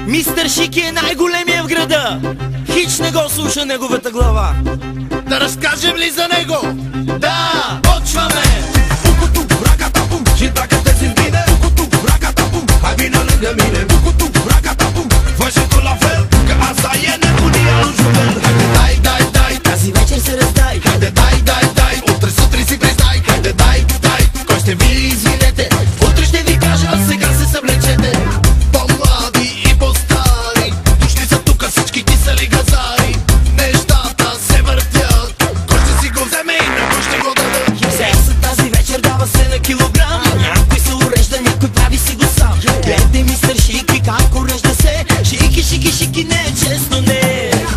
Мистер Шики е най-големия в града. Хич не го слуша неговата глава. Да разкажем ли за него? Да, почваме! Bukutu, rakatapum, shitrakate simbine. Bukutu, rakatapum, hai bine lângă mine. Bukutu, rakatapum, fă și tu la fel, că asta e nebunia lui Juvel. Haide, dai, dai, dai, Тази вечер се раздай. haide, dai, dai, dai, утре сутрин си признай. Haide, dai, dai, кой ще ви извинете? Утре ще ви кажа, сега се съблечете. По-млади и по-стари, дошли са тука всички кисели газари. Нещата се въртят, кой ще си го вземе и на кой ще го даде? Секса тази вечер дава се на килограм. Някой се урежда, някой прави си го сам. Гледай мистер Шики как урежда се. Шики, шики, шики, не е честно, не.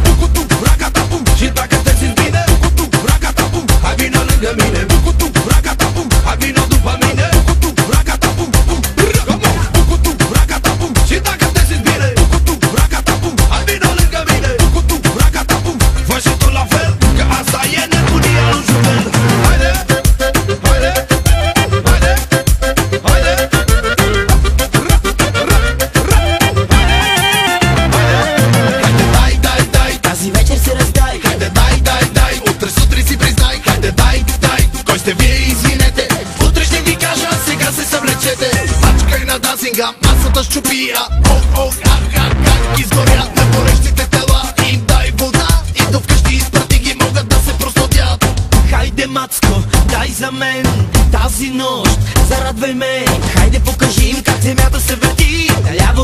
Bukutu, rakatapum, shitrakate simbine. Bukutu, rakatapum, hai bine lângă mine. Bukutu, rakatapum, hai vino după mine. Bukutu, rakatapum, Bukutu, rakatapum, shitrakate simbine. Bukutu, rakatapum, hai vino lângă mine. Bukutu, rakatapum, fă și tu la fel, că asta e nebunia lui Juvel. Haide, haide, haide, haide, dai, dai, dai, Тази вечер се раздай. haide, dai, dai, dai, утре сутрин си признай. Haide, dai, dai, кой ще вие извинете? Утре ще ви кажа, сега се съвлечете. Мачкай на дансинга, масата щупия. Ох, ох, ах, ах, как изгоря на горещите тела. Им дай вода и до вкъщи изпрати ги, могат да се просладят. Хайде, мацко, дай за мен тази нощ, зарадвай ме. Хайде, покажи им как земята се върти. Наляво